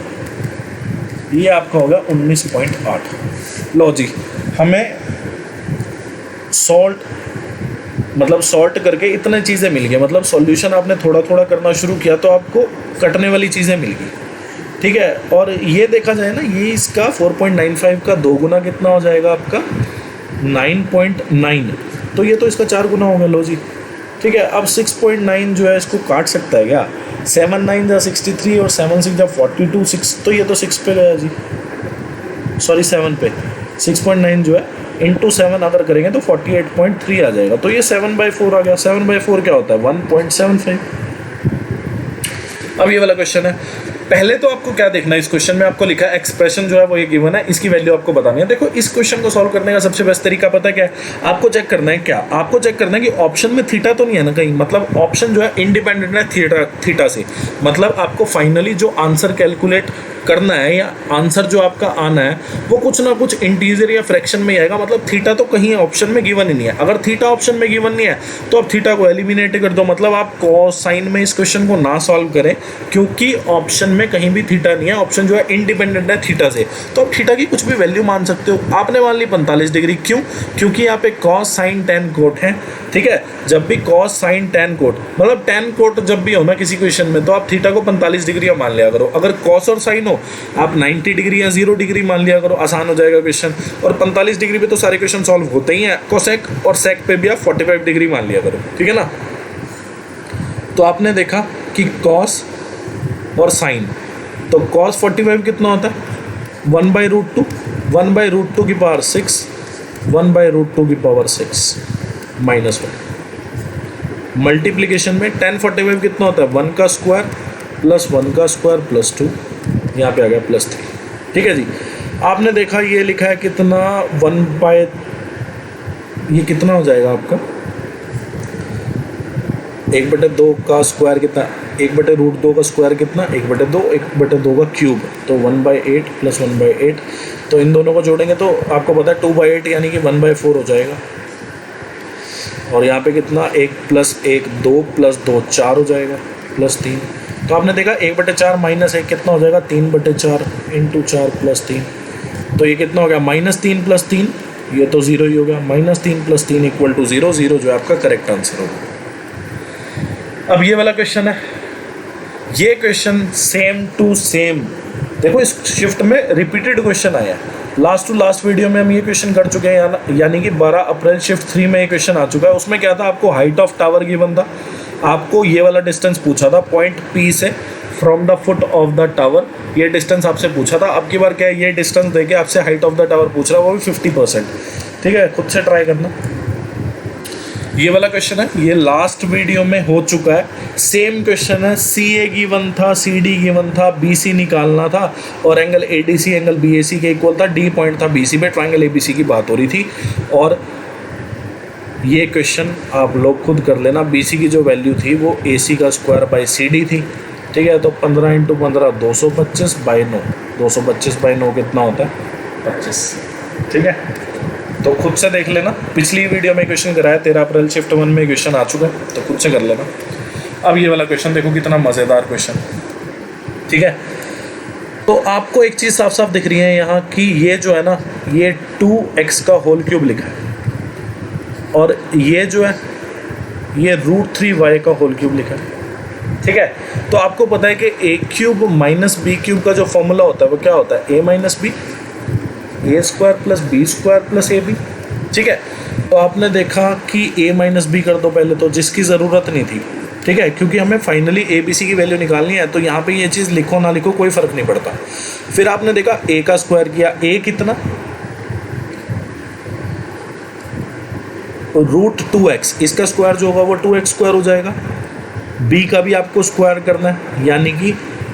ये आपका हो गया 19.8। लो जी, हमें सॉल्ट करके इतने चीज़ें मिल गई, मतलब सॉल्यूशन आपने थोड़ा थोड़ा करना शुरू किया तो आपको कटने वाली चीज़ें मिल गई, ठीक है। और ये देखा जाए ना, ये इसका 4.95 का 2 गुना कितना हो जाएगा आपका 9.9, तो ये तो इसका 4 गुना हो गया। लो जी, ठीक है। अब 6.9 जो है इसको काट सकता है क्या, 7 9 = 63 और 7 6 = 42, 6 तो ये तो 6 पे गया जी, सॉरी 7 पे। 6.9 जो है इंटू 7 अगर करेंगे तो 48.3 आ जाएगा, तो ये 7/4 आ गया। 7/4 क्या होता है 1.75। अब ये वाला क्वेश्चन है, पहले तो आपको क्या देखना है, इस क्वेश्चन में आपको लिखा है एक्सप्रेशन जो है वो ये गिवन है, इसकी वैल्यू आपको बतानी है। देखो इस क्वेश्चन को सॉल्व करने का सबसे बेस्ट तरीका पता है क्या है, आपको चेक करना है क्या, आपको चेक करना है कि ऑप्शन में थीटा तो नहीं है ना कहीं, मतलब ऑप्शन जो है इंडिपेंडेंट है थीटा से, मतलब आपको फाइनली जो आंसर कैलकुलेट करना है या आंसर जो आपका आना है वो कुछ ना कुछ इंटीजर या फ्रैक्शन में ही आएगा, मतलब थीटा तो कहीं ऑप्शन में गिवन ही नहीं है। अगर थीटा ऑप्शन में गिवन नहीं है तो आप थीटा को एलिमिनेट कर दो, मतलब आप कोसाइन में इस क्वेश्चन को ना सॉल्व करें, क्योंकि ऑप्शन में कहीं भी थीटा नहीं है, ऑप्शन जो है इंडिपेंडेंट है थीटा से। तो आप थीटा की कुछ भी वैल्यू मान सकते हो। आपने मान ली 45 डिग्री, क्यों, क्योंकि यहाँ पे कॉस साइन टेन कोट है, ठीक है। जब भी कॉस साइन टेन कोट मतलब टेन कोट जब भी हो ना किसी क्वेश्चन में, तो आप थीटा को 45 डिग्री मान लिया करो। अगर कॉस और साइन नो, आप 90 डिग्री या 0 डिग्री मान लिया करो, आसान हो जाएगा क्वेश्चन। और 45 डिग्री पे तो सारे क्वेश्चन सॉल्व होते ही हैं। कोसेक और सेक पे भी आप 45 डिग्री मान लिया करो, ठीक है ना। तो आपने देखा कि कॉस और साइन, तो कॉस 45 कितना होता है 1/√2, 1/√2 की पावर 6, 1/√2 की पावर 6 -1। मल्टीप्लीकेशन में 1045 कितना होता है 1 का स्क्वायर प्लस 1 का स्क्वायर प्लस 2, यहाँ पे आ गया +3, ठीक है जी। आपने देखा ये लिखा है कितना 1/, ये कितना हो जाएगा आपका 1/2 का स्क्वायर कितना, 1/√2 का स्क्वायर कितना 1/2, 1/2 का क्यूब, तो 1/8 + 1/8। तो इन दोनों को जोड़ेंगे तो आपको पता है 2/8 यानी कि 1/4 हो जाएगा। और यहाँ पे कितना 1 + 1 2 + 2 4 हो जाएगा +3। तो आपने देखा 1/4 - 1 कितना हो जाएगा 3/4 × 4 + 3। तो ये कितना हो गया -3 + 3, ये तो 0 ही हो गया, -3 + 3 = 0, 0 जो है आपका करेक्ट आंसर होगा। अब ये वाला क्वेश्चन है, ये क्वेश्चन सेम टू सेम, देखो इस शिफ्ट में रिपीटेड क्वेश्चन आया है। लास्ट टू लास्ट वीडियो में हम ये क्वेश्चन कर चुके हैं, यानी कि 12 अप्रैल शिफ्ट 3 में ये क्वेश्चन आ चुका है। उसमें क्या था, आपको हाइट ऑफ टावर गिवन था, आपको ये वाला डिस्टेंस पूछा था पॉइंट P से from the foot of the tower, ये डिस्टेंस आपसे पूछा था। अब की बार क्या है, ये डिस्टेंस देके आपसे हाइट ऑफ द टावर पूछ रहा है, वो भी 50%, ठीक है। खुद से ट्राई करना। ये वाला क्वेश्चन है, ये लास्ट वीडियो में हो चुका है। सेम क्वेश्चन है, CA गिवन था, CD गिवन था, BC निकालना था और एंगल ADC एंगल BAC के इक्वल था, D पॉइंट था BC पे, ट्रायंगल ABC की बात हो रही थी। और ये क्वेश्चन आप लोग खुद कर लेना, BC की जो वैल्यू थी वो AC का स्क्वायर बाई CD थी, ठीक है। तो 15 × 15 225/9, 225/9 कितना होता है 25, ठीक है। तो खुद से देख लेना, पिछली वीडियो में क्वेश्चन कराया 13 अप्रैल शिफ्ट 1 में क्वेश्चन आ चुका है, तो खुद से कर लेना। अब ये वाला क्वेश्चन देखो कितना मज़ेदार क्वेश्चन, ठीक है। तो आपको एक चीज़ साफ साफ दिख रही है यहाँ कि ये जो है ना, ये 2x का होल क्यूब लिखा है और ये जो है ये √3y का होल क्यूब लिखा है, ठीक है। तो आपको पता है कि a³ - b³ का जो फॉर्मूला होता है वो क्या होता है, a - b a² + b² + ab, ठीक है। तो आपने देखा कि a - b कर दो पहले, तो जिसकी ज़रूरत नहीं थी, ठीक है, क्योंकि हमें फाइनली ABC की वैल्यू निकालनी है। तो यहाँ पे ये चीज़ लिखो ना लिखो कोई फ़र्क नहीं पड़ता। फिर आपने देखा a का स्क्वायर किया, a कितना √2x, इसका स्क्वायर जो होगा वो 2x² हो जाएगा। b का भी आपको स्क्वायर करना है, यानी कि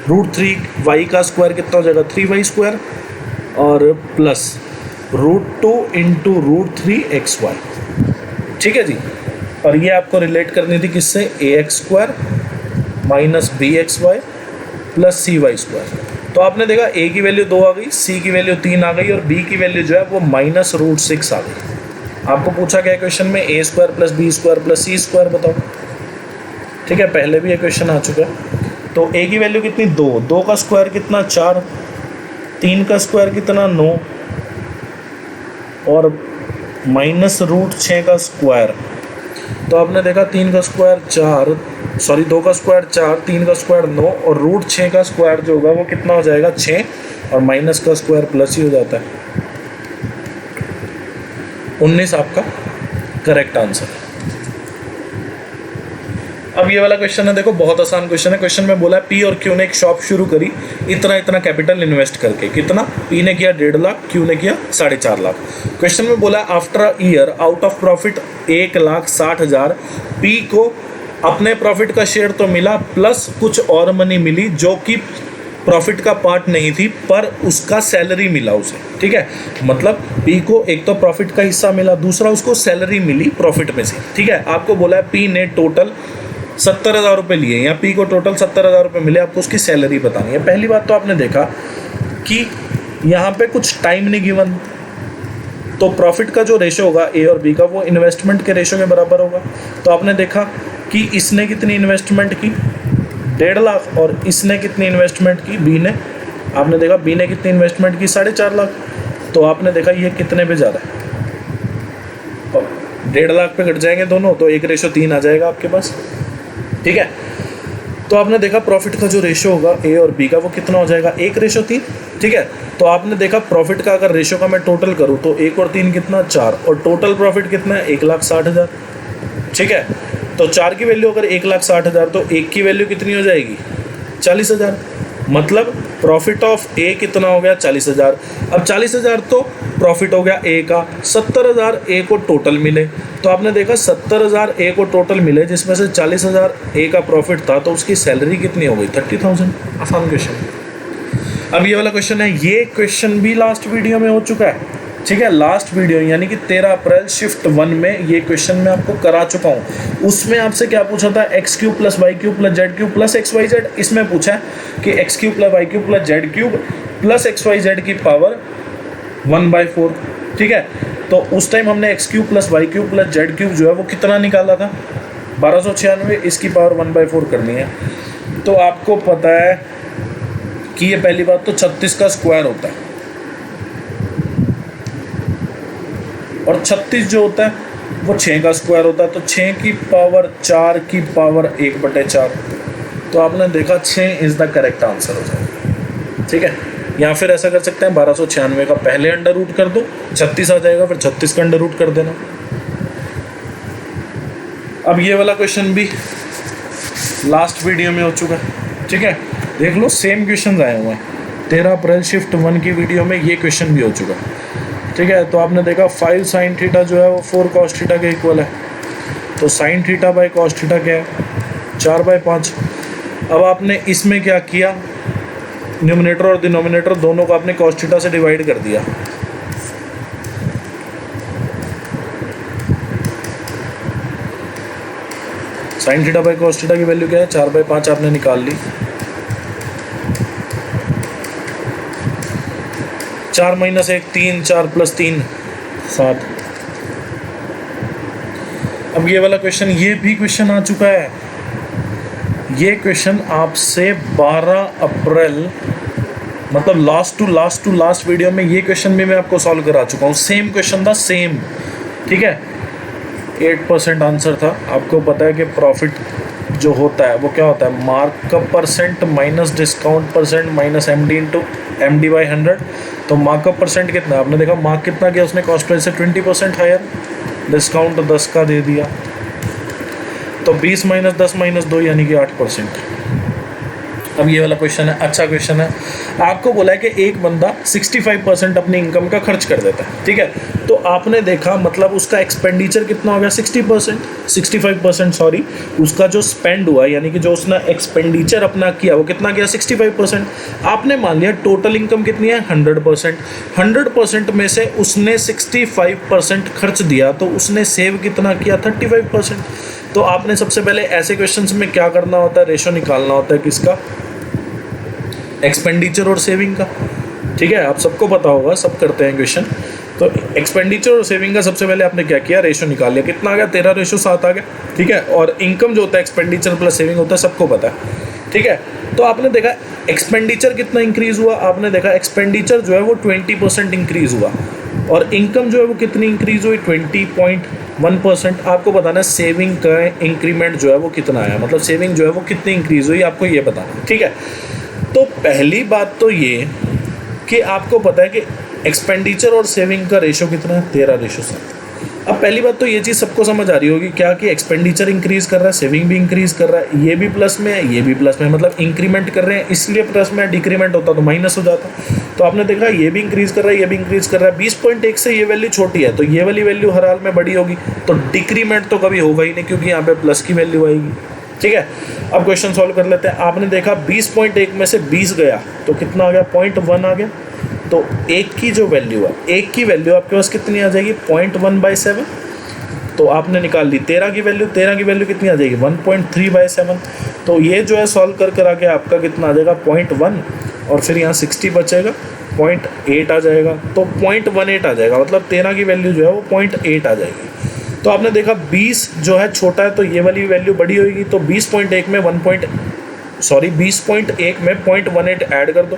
√3y का स्क्वायर कितना हो जाएगा 3y² और प्लस √2 × √3xy, ठीक है जी। और ये आपको रिलेट करनी थी किससे, ax² - bxy + cy²। तो आपने देखा a की वैल्यू 2 आ गई, c की वैल्यू 3 आ गई और b की वैल्यू जो है वो -√6 आ गई। आपको पूछा गया क्वेश्चन में a² + b² + c² बताओ, ठीक है। पहले भी ये क्वेश्चन आ चुका है। तो a की वैल्यू कितनी 2, 2 का स्क्वायर कितना 4, 3 का स्क्वायर कितना 9 और -√6 का स्क्वायर। तो आपने देखा 3 का स्क्वायर 4, सॉरी 2 का स्क्वायर 4, 3 का स्क्वायर 9 और √6 का स्क्वायर जो होगा वो कितना हो जाएगा 6 और माइनस का स्क्वायर प्लस ही हो जाता है 19 आपका करेक्ट आंसर। अब ये वाला क्वेश्चन है, देखो बहुत आसान क्वेश्चन है। क्वेश्चन में बोला है P और Q ने एक शॉप शुरू करी इतना इतना कैपिटल इन्वेस्ट करके, कितना, P ने किया 1.5 लाख, Q ने किया 4.5 लाख। क्वेश्चन में बोला है after a year out of profit 1,60,000 P को अपने प्रॉफिट का शेयर तो मिला प्लस कुछ और मनी मिली जो कि प्रॉफिट का पार्ट नहीं थी पर उसका सैलरी मिला उसे, ठीक है। मतलब P को एक तो प्रॉफिट का हिस्सा मिला, दूसरा उसको सैलरी मिली प्रॉफिट में से, ठीक है। आपको बोला है P ने टोटल 70,000 रुपये लिए या P को टोटल 70,000 रुपये मिले, आपको उसकी सैलरी बतानी है। पहली बात तो आपने देखा कि यहाँ पे कुछ टाइम नहीं गिवन, तो प्रॉफिट का जो रेशो होगा A और B का वो इन्वेस्टमेंट के रेशो के बराबर होगा। तो आपने देखा कि इसने कितनी इन्वेस्टमेंट की 1.5 लाख और इसने कितनी इन्वेस्टमेंट की B ने, आपने देखा B ने कितनी इन्वेस्टमेंट की 4.5 लाख। तो आपने देखा ये कितने पे जा रहा है, 1.5 लाख पे घट जाएंगे दोनों, तो 1:3 आ जाएगा आपके पास, ठीक है। तो आपने देखा प्रॉफिट का जो रेशो होगा ए और बी का वो कितना हो जाएगा, 1:3, ठीक है। तो आपने देखा प्रॉफिट का अगर रेशो का मैं टोटल करूँ तो 1 और 3 कितना, 4, और टोटल प्रॉफिट कितना है, 1,60,000, ठीक है। तो 4 की वैल्यू अगर 1,60,000 तो 1 की वैल्यू कितनी हो जाएगी, 40,000। मतलब प्रॉफिट ऑफ ए कितना हो गया, 40,000। अब 40,000 तो प्रॉफिट हो गया ए का, 70,000 ए को टोटल मिले। तो आपने देखा 70,000 ए को टोटल मिले, जिसमें से 40,000 ए का प्रॉफिट था, तो उसकी सैलरी कितनी हो गई, 30,000। आसान क्वेश्चन। अब ये वाला क्वेश्चन है, ये क्वेश्चन भी लास्ट वीडियो में हो चुका है, ठीक है। लास्ट वीडियो यानी कि 13 अप्रैल शिफ्ट 1 में ये क्वेश्चन मैं आपको करा चुका हूँ। उसमें आपसे क्या पूछा था, x³ + y³ + z³ + xyz। इसमें पूछा है कि x³ + y³ + z³ + xyz की पावर 1/4, ठीक है। तो उस टाइम हमने x³ + y³ + z³ जो है वो कितना निकाला था, 1296। इसकी पावर 1/4 करनी है। तो आपको पता है कि ये पहली बात तो 36 का स्क्वायर होता है, और 36 जो होता है वो 6 का स्क्वायर होता है। तो 6 की पावर 4 की पावर 1/4। तो आपने देखा 6 इज़ द करेक्ट आंसर हो जाएगा, ठीक है। या फिर ऐसा कर सकते हैं, 1296 का पहले अंडर रूट कर दो, 36 आ जाएगा, फिर 36 का अंडर रूट कर देना। अब ये वाला क्वेश्चन भी लास्ट वीडियो में हो चुका है, ठीक है। देख लो सेम क्वेश्चन आए हुए हैं, 13 अप्रैल शिफ्ट 1 की वीडियो में ये क्वेश्चन भी हो चुका है, ठीक है। तो आपने देखा 5 sin थीटा जो है वो 4 cos थीटा के इक्वल है। तो sin theta by cos theta क्या है, 4/5। अब आपने इसमें क्या किया, न्यूमरेटर और डिनोमिनेटर दोनों को आपने cos थीटा से डिवाइड कर दिया। sin theta by cos theta की वैल्यू क्या है, 4/5 आपने निकाल ली। 4 - 1 3, 4 + 3 7। अब ये वाला क्वेश्चन, ये भी क्वेश्चन आ चुका है। ये क्वेश्चन आपसे 12 अप्रैल मतलब लास्ट टू लास्ट वीडियो में ये क्वेश्चन भी मैं आपको सॉल्व करा चुका हूँ। सेम क्वेश्चन था, सेम, ठीक है। 8% आंसर था। आपको पता है कि प्रॉफिट जो होता है वो क्या होता है, markup percent minus discount percent minus MD × MD/100। तो मार्कअप परसेंट कितना है, आपने देखा मार्क कितना किया उसने, कॉस्ट प्राइस से 20% हायर, डिस्काउंट 10 का दे दिया। तो 20 - 10 - 2 यानी कि 8%। अब ये वाला क्वेश्चन है, अच्छा क्वेश्चन है। आपको बोला है कि एक बंदा 65% अपनी इनकम का खर्च कर देता है, ठीक है। तो आपने देखा मतलब उसका एक्सपेंडिचर कितना हो गया, 65% सॉरी। उसका जो स्पेंड हुआ यानी कि जो उसने एक्सपेंडिचर अपना किया वो कितना किया, 65%। आपने मान लिया टोटल इनकम कितनी है, 100%। 100% में से उसने 65% खर्च दिया, तो उसने सेव कितना किया, 35%। तो आपने सबसे पहले ऐसे क्वेश्चंस में क्या करना होता है, रेशो निकालना होता है किसका, एक्सपेंडिचर और सेविंग का, ठीक है। आप सबको पता होगा, सब करते हैं क्वेश्चन। तो एक्सपेंडिचर और सेविंग का सबसे पहले आपने क्या किया, रेशो निकाल लिया। कितना आ गया, 13:7 आ गया, ठीक है। और इनकम जो होता है एक्सपेंडिचर प्लस सेविंग होता है, सबको पता है, ठीक है। तो आपने देखा एक्सपेंडिचर कितना इंक्रीज़ हुआ, आपने देखा एक्सपेंडिचर जो है वो 20% इंक्रीज़ हुआ, और इनकम जो है वो कितनी इंक्रीज़ हुई, 20.1%। आपको बताना है सेविंग का इंक्रीमेंट जो है वो कितना आया, मतलब सेविंग जो है वो कितनी इंक्रीज़ हुई, आपको ये बताना, ठीक है। तो पहली बात तो ये कि आपको पता है कि एक्सपेंडिचर और सेविंग का रेशो कितना है, 13:7। अब पहली बात तो ये चीज़ सबको समझ आ रही होगी क्या, कि एक्सपेंडिचर इंक्रीज़ कर रहा है, सेविंग भी इंक्रीज़ कर रहा है, ये भी प्लस में है, ये भी प्लस में है, मतलब इंक्रीमेंट कर रहे हैं, इसलिए प्लस में, डिक्रीमेंट होता तो माइनस हो जाता। तो आपने देखा ये भी इंक्रीज़ कर रहा है, ये भी इंक्रीज़ कर रहा है। 20.1 से ये वैल्यू छोटी है, तो ये वाली वैल्यू हर हाल में बड़ी होगी, तो डिक्रीमेंट तो कभी होगा ही नहीं, क्योंकि यहाँ पे प्लस की वैल्यू आएगी, ठीक है। अब क्वेश्चन सॉल्व कर लेते हैं। आपने देखा 20.1 में से 20 गया तो कितना आ गया, 0.1 आ गया। तो एक की जो वैल्यू है, एक की वैल्यू आपके पास कितनी आ जाएगी, 0.1/7। तो आपने निकाल ली 13 की वैल्यू, 13 की वैल्यू कितनी आ जाएगी, 1.3/7। तो ये जो है सॉल्व कर आके आपका कितना आ जाएगा, 0.1, और फिर यहाँ 60 बचेगा, 0.8 आ जाएगा। तो 0.18 आ जाएगा, मतलब 13 की वैल्यू जो है वो 0.8 आ जाएगी। तो आपने देखा 20 जो है छोटा है, तो ये वाली वैल्यू बड़ी होगी। तो 20.1 में 20.1 में 0.18 ऐड कर दो।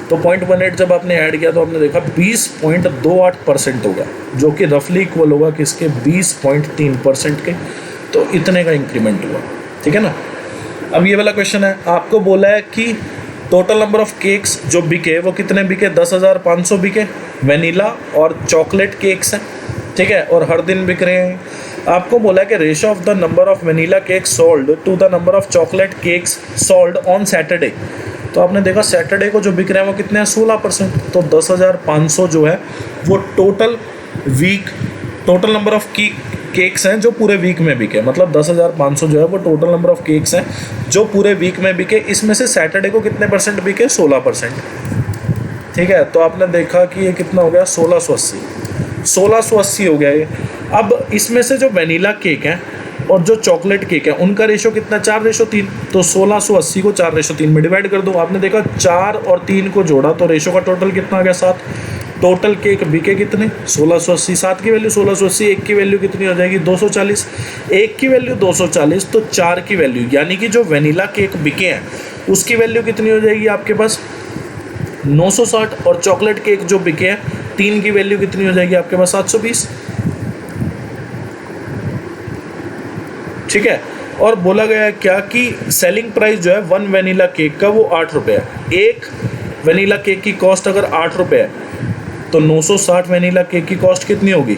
तो 0.18 जब आपने ऐड किया तो आपने देखा 20.28% होगा, जो कि रफली इक्वल होगा किसके, 20.3% के। तो इतने का इंक्रीमेंट हुआ, ठीक है ना। अब ये वाला क्वेश्चन है, आपको बोला है कि टोटल नंबर ऑफ केक्स जो बिके वो कितने बिके, 10,500 बिके वेनिला और चॉकलेट केक्स हैं, ठीक है, और हर दिन बिक रहे हैं। आपको बोला है कि ratio of the number of vanilla cakes sold to the number of chocolate cakes sold on Saturday. तो आपने देखा सैटरडे को जो बिक रहे हैं वो कितने हैं, 16%। तो 10,500 जो है वो टोटल नंबर ऑफ केक्स हैं जो पूरे वीक में बिके, मतलब 10,500 जो है वो टोटल नंबर ऑफ केक्स हैं जो पूरे वीक में बिके। इसमें से सैटरडे को कितने परसेंट बिके, 16%, ठीक है। तो आपने देखा कि ये कितना हो गया, 1680 हो गया ये। अब इसमें से जो वेनिला केक है और जो चॉकलेट केक है उनका रेशो कितना, 4:3। तो 1680 को 4:3 में डिवाइड कर दो। आपने देखा 4 और 3 को जोड़ा तो रेशो का टोटल कितना आ गया, 7। टोटल केक बिके कितने, 1680, 7 की वैल्यू 1680, 1 की वैल्यू कितनी हो जाएगी, 240। 1 की वैल्यू 240 तो 4 की वैल्यू यानी कि जो वेनिला केक बिके हैं उसकी वैल्यू कितनी हो जाएगी आपके पास, 960। और चॉकलेट केक जो बिके हैं 3 की वैल्यू कितनी हो जाएगी आपके पास, 720, ठीक है। और बोला गया है क्या कि सेलिंग प्राइस जो है 1 वेनिला केक का वो 8 रुपये है। एक वेनिला केक की कॉस्ट अगर 8 रुपये है तो 960 वेनिला केक की कॉस्ट कितनी होगी,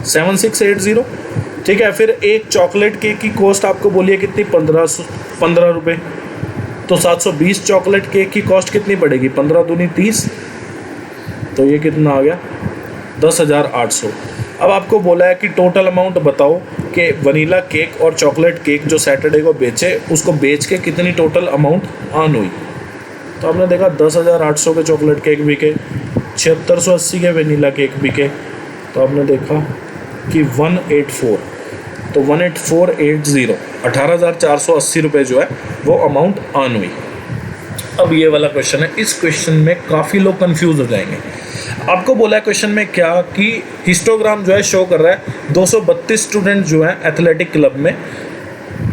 7680, ठीक है। फिर एक चॉकलेट केक की कॉस्ट आपको बोलिए कितनी, 15 रुपये। तो 720 चॉकलेट केक की कॉस्ट कितनी पड़ेगी, 15 दूनी 30, तो ये कितना आ गया, 10,800। अब आपको बोला है कि टोटल अमाउंट बताओ कि वनीला केक और चॉकलेट केक जो सैटरडे को बेचे उसको बेच के कितनी टोटल अमाउंट अर्न हुई। तो आपने देखा 10,800 के चॉकलेट केक बिके, 7680 के वनीला केक बिके, तो आपने देखा कि 184, तो 18480, 18,480 रुपये जो है वो अमाउंट अर्न हुई। अब ये वाला क्वेश्चन है, इस क्वेश्चन में काफ़ी लोग कंफ्यूज हो जाएंगे। आपको बोला है क्वेश्चन में क्या कि हिस्टोग्राम जो है शो कर रहा है 232 स्टूडेंट जो है एथलेटिक क्लब में,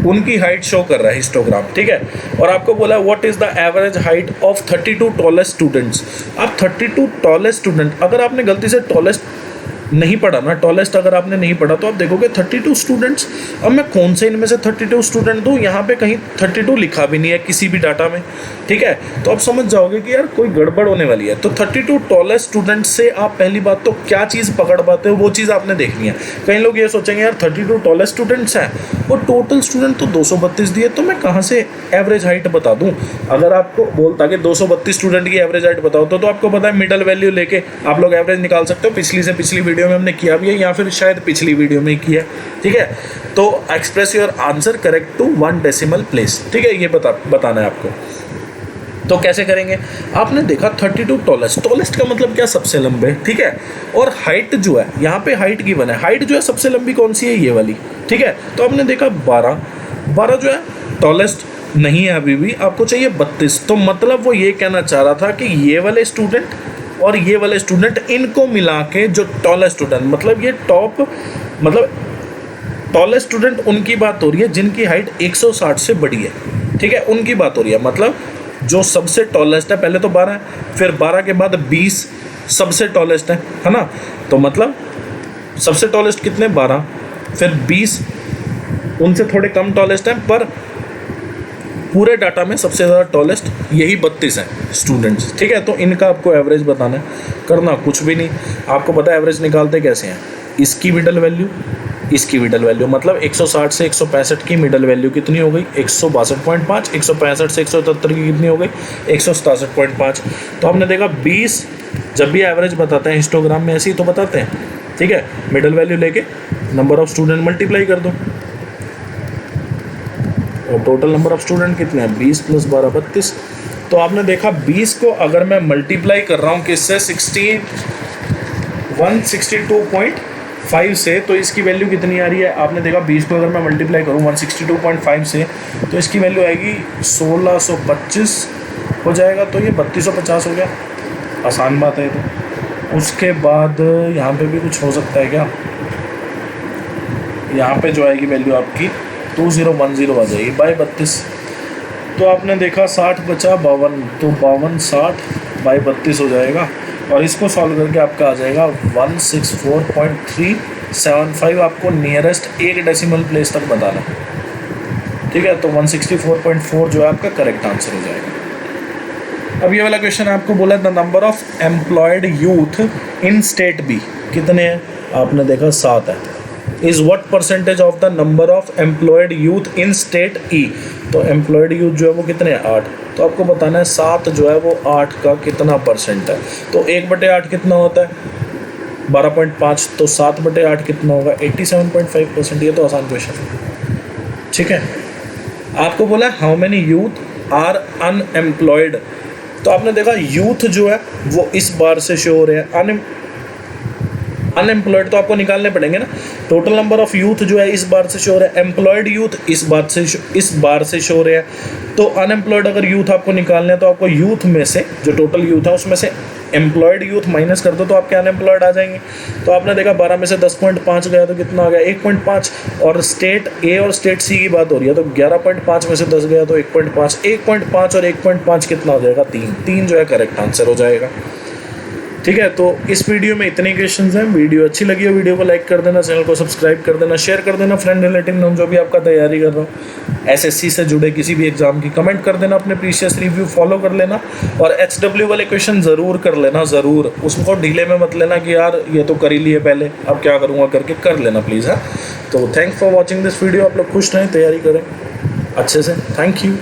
उनकी हाइट शो कर रहा है हिस्टोग्राम, ठीक है। और आपको बोला है what is the average height of 32 tallest students. अब 32 टॉलेस्ट स्टूडेंट, अगर आपने गलती से टॉलेस्ट नहीं पढ़ा ना, टॉलेस्ट अगर आपने नहीं पढ़ा तो आप देखोगे 32 स्टूडेंट्स। अब मैं कौन से इनमें से 32 स्टूडेंट दूँ, यहाँ पे कहीं 32 लिखा भी नहीं है किसी भी डाटा में, ठीक है। तो आप समझ जाओगे कि यार कोई गड़बड़ होने वाली है। तो 32 टॉलेस्ट स्टूडेंट से आप पहली बात तो क्या चीज़ पकड़ पाते हो वो चीज़ आपने देखनी है। कई लोग ये सोचेंगे यार 32 टॉलेस्ट स्टूडेंट्स हैं और टोटल स्टूडेंट तो 232 दिए, तो मैं कहाँ से एवरेज हाइट बता दूँ। अगर आपको बोलता कि 232 स्टूडेंट की एवरेज हाइट बताओ तो आपको पता है मिडल वैल्यू लेके आप लोग एवरेज निकाल सकते हो। पिछली से पिछली वीडियो में हमने किया भी है या फिर शायद पिछली वीडियो में ही किया, ठीक है। तो express your answer correct to 1 decimal place, ठीक है, ये बताना है आपको। तो कैसे करेंगे, आपने देखा 32 टॉलेस्ट का मतलब क्या, सबसे लंबे, ठीक है। और हाइट जो है यहाँ पे हाइट गिवन है, हाइट जो है सबसे लंबी कौन सी है, ये वाली, ठीक है। तो आपने देखा 12 जो है टॉलेस्ट नहीं है अभी भी, आपको चाहिए 32। तो मतलब वो ये कहना चाह रहा था कि ये वाले स्टूडेंट और ये वाले स्टूडेंट इनको मिला के जो टॉलेस्ट स्टूडेंट, मतलब ये मतलब टॉलेस्ट स्टूडेंट उनकी बात हो रही है जिनकी हाइट 160 से बड़ी है, ठीक है, उनकी बात हो रही है। मतलब जो सबसे टॉलेस्ट है, पहले तो 12 है, फिर 12 के बाद 20 सबसे टॉलेस्ट है ना। तो मतलब सबसे टॉलेस्ट कितने, 12, फिर 20 उनसे थोड़े कम टॉलेस्ट हैं, पर पूरे डाटा में सबसे ज़्यादा टॉलेस्ट यही 32 हैं स्टूडेंट्स, ठीक है। तो इनका आपको एवरेज बताना है, करना कुछ भी नहीं, आपको पता है एवरेज निकालते कैसे हैं, इसकी मिडल वैल्यू, इसकी मिडल वैल्यू, मतलब 160 से 165 की मिडल वैल्यू कितनी हो गई, 162.5, 165 से 177 की कितनी हो गई, 167.5। तो हमने देखा 20 जब भी एवरेज बताते हैं हिस्टोग्राम में ऐसे ही तो बताते हैं, ठीक है। मिडल वैल्यू लेके नंबर ऑफ स्टूडेंट मल्टीप्लाई कर दो और टोटल नंबर ऑफ स्टूडेंट कितने हैं, 20 + 12 32। तो आपने देखा 20 को अगर मैं मल्टीप्लाई कर रहा हूँ किससे, 162.5 से, तो इसकी वैल्यू कितनी आ रही है। आपने देखा 20 को अगर मैं मल्टीप्लाई करूँ 162.5 से तो इसकी वैल्यू आएगी 1625 हो जाएगा। तो ये 3250 हो गया, आसान बात है ये तो। उसके बाद यहाँ पे भी कुछ हो सकता है क्या, यहाँ पे जो आएगी वैल्यू आपकी 2010 आ जाएगी बाई 32। तो आपने देखा 60 बचा 52, तो 52 60 बाई 32 हो जाएगा और इसको सॉल्व करके आपका आ जाएगा 164.375। आपको नियरेस्ट एक डेसिमल प्लेस तक बताना है। ठीक है, तो 164.4 जो है आपका करेक्ट आंसर हो जाएगा। अब ये वाला क्वेश्चन आपको बोला the number of employed youth in state B कितने हैं, आपने देखा 7 है। Is what percentage of the number of employed youth in state E, तो एम्प्लॉयड यूथ जो है वो कितने हैं 8, तो आपको बताना है 7 जो है वो 8 का कितना परसेंट है। तो 1/8 कितना होता है 12.5, तो 7/8 कितना होगा 87.5%। ये तो आसान क्वेश्चन है, ठीक है। आपको बोला how many youth are unemployed, तो आपने देखा यूथ जो है वो इस बार से शो हो रहे हैं, अनएम्प्लॉयड तो आपको निकालने पड़ेंगे ना। टोटल नंबर ऑफ यूथ जो है इस बार से शो हो रहा है, एम्प्लॉयड यूथ इस बार से शो हो रहे हैं। तो अनएम्प्लॉयड अगर यूथ आपको निकालने हैं तो आपको यूथ में से जो टोटल यूथ है उसमें से एम्प्लॉयड यूथ माइनस कर दो तो आपके अनएम्प्लॉयड आ जाएंगे। तो आपने देखा 12 में से 10.5 गया तो कितना आ गया 1.5, और स्टेट ए और स्टेट सी की बात हो रही है तो 11.5 में से 10 गया तो 1.5, 1.5 और 1.5 कितना हो जाएगा 3 जो है करेक्ट आंसर हो जाएगा, ठीक है। तो इस वीडियो में इतने क्वेश्चंस हैं। वीडियो अच्छी लगी हो वीडियो को लाइक कर देना, चैनल को सब्सक्राइब कर देना, शेयर कर देना फ्रेंड रिलेटिव में, जो भी आपका तैयारी कर रहा हूँ एसएससी से जुड़े किसी भी एग्जाम की, कमेंट कर देना, अपने प्रीशियस रिव्यू फॉलो कर लेना, और एचडब्ल्यू वाले क्वेश्चन ज़रूर कर लेना, ज़रूर उसको ढीले में मत लेना कि यार ये तो कर ही लिए पहले अब क्या करूँगा करके, कर लेना प्लीज़। हाँ, तो thanks for watching this video. आप लोग खुश रहें, तैयारी करें अच्छे से, थैंक यू।